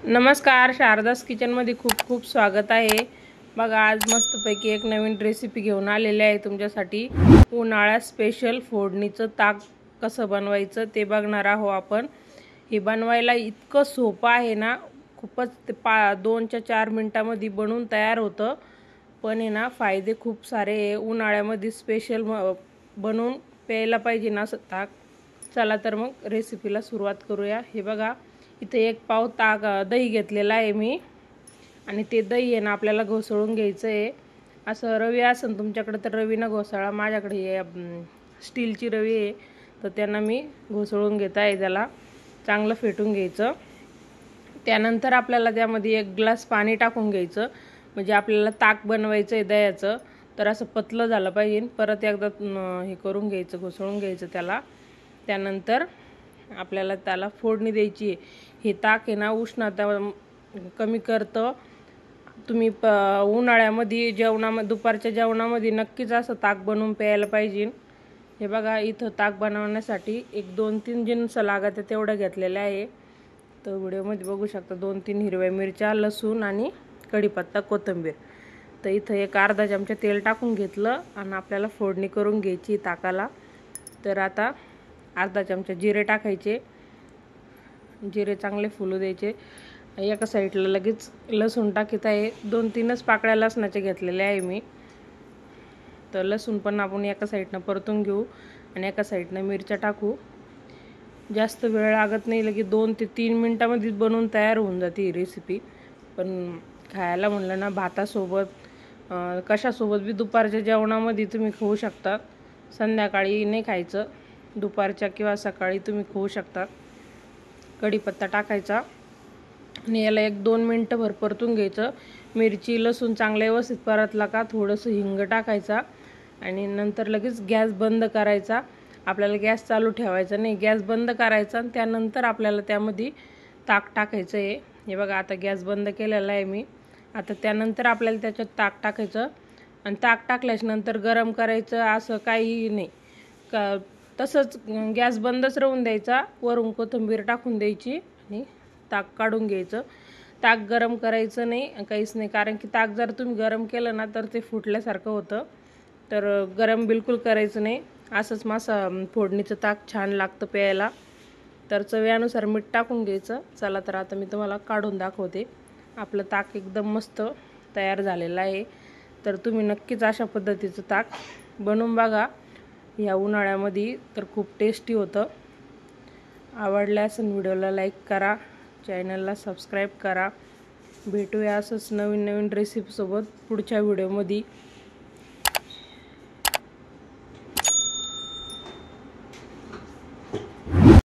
नमस्कार, शारदास किचनमध्ये खूप खूप स्वागत आहे। बघा, आज मस्तपैकी एक नवीन रेसिपी घेऊन आलेले आहे तुमच्यासाठी। उन्हाळ्यात स्पेशल फोडणीचं ताक कसं बनवायचं ते बघणार आहोत आपण। हे बनवायला इतकं सोपं आहे ना, खूपच 2 ते 4 मिनिटांमध्ये बनवून तयार होतं। पण आहे ना, फायदे खूप सारे आहे। उन्हाळ्यामध्ये स्पेशल बनवून प्यायला पाहिजे ना असं ताक। चला तर मग रेसिपीला सुरुवात करूया। हे बघा, इथे 1 पाव दही घेतलेला आहे मी, आणि ते दही आहे ना आपल्याला घोसळून घ्यायचं आहे। असं रवी असेल तुमच्याकडे तर रवीनं घोसाळा, माझ्याकडे हे स्टीलची रवी आहे तर त्यांना मी घोसळून घेत आहे। त्याला चांगलं फेटून घ्यायचं। त्यानंतर आपल्याला त्यामध्ये 1 ग्लास पाणी टाकून घ्यायचं, म्हणजे आपल्याला ताक बनवायचं आहे दह्याचं, तर असं पतलं झालं पाहिजे। परत एकदा हे करून घ्यायचं, घोसळून घ्यायचं त्याला। त्यानंतर आपल्याला त्याला फोडणी द्यायची आहे। हे ताक आहे ना उष्णता कमी करतं। तुम्ही उन्हाळ्यामध्ये दुपारच्या जेवणामध्ये नक्कीच असं ताक बनवून प्यायला पाहिजे। हे बघा, इथं ताक बनवण्यासाठी 1-2-3 जिन्नस लागत तेवढं घेतलेलं आहे। तर व्हिडिओमध्ये बघू शकता, 2-3 हिरव्या मिरच्या, लसूण आणि कढीपत्ता, कोथिंबीर। तर इथं एक अर्धा चमचा तेल टाकून घेतलं आणि आपल्याला फोडणी करून घ्यायची ताकाला। तर आता अर्धा चमचा जिरे टाकायचे, जिरे चांगले फुलू द्यायचे। एका साईडला लगेच लसूण टाकीत आहे, 2-3च पाकळ्या लसणाच्या घेतलेल्या आहे मी। तर लसूण पण आपण एका साईडनं परतून घेऊ आणि एका साईडनं मिरच्या टाकू। जास्त वेळ लागत नाही, लगेच 2 ते 3 मिनिटांमध्ये बनवून तयार होऊन जाते ही रेसिपी। पण खायला म्हणलं ना, भातासोबत कशासोबत बी दुपारच्या जेवणामध्ये तुम्ही खाऊ शकता। संध्याकाळी नाही खायचं, दुपारच्या किंवा सकाळी तुम्ही खाऊ शकता। कढीपत्ता टाकायचा आणि याला 1-2 मिनिटं परतून घ्यायचं। मिरची लसूण चांगलं व्यवस्थित परतला का थोडंसं हिंग टाकायचा आणि नंतर लगेच गॅस बंद करायचा। आपल्याला गॅस चालू ठेवायचा नाही, गॅस बंद करायचा आणि त्यानंतर आपल्याला त्यामध्ये ताक टाकायचं आहे। हे बघा, आता गॅस बंद केलेला आहे मी। आता त्यानंतर आपल्याला त्याच्यात ताक टाकायचं आणि ताक टाकल्याच्या नंतर गरम करायचं असं काही नाही का, तसंच गॅस बंदच राहून द्यायचा। वरून कोथिंबीर टाकून द्यायची आणि ताक काढून घ्यायचं। ताक गरम करायचं नाही, काहीच नाही, कारण की ताक जर तुम्ही गरम केलं ना तर ते फुटल्यासारखं होतं। तर गरम बिलकुल करायचं नाही, असंच फोडणीचं ताक छान लागतं प्यायला। तर चवीनुसार मीठ टाकून घ्यायचं। चला तर आता मी तुम्हाला काढून दाखवते। आपलं ताक एकदम मस्त तयार झालेलं आहे। तर तुम्ही नक्कीच अशा पद्धतीचं ताक बनवून बघा ह्या उन्हाळ्यामध्ये, तर खूप टेस्टी होतं। आवडल्यास व्हिडिओला लाईक करा, चॅनलला सबस्क्राईब करा। भेटूया असंच नवीन नवीन रेसिपीसोबत पुढच्या व्हिडिओमध्ये।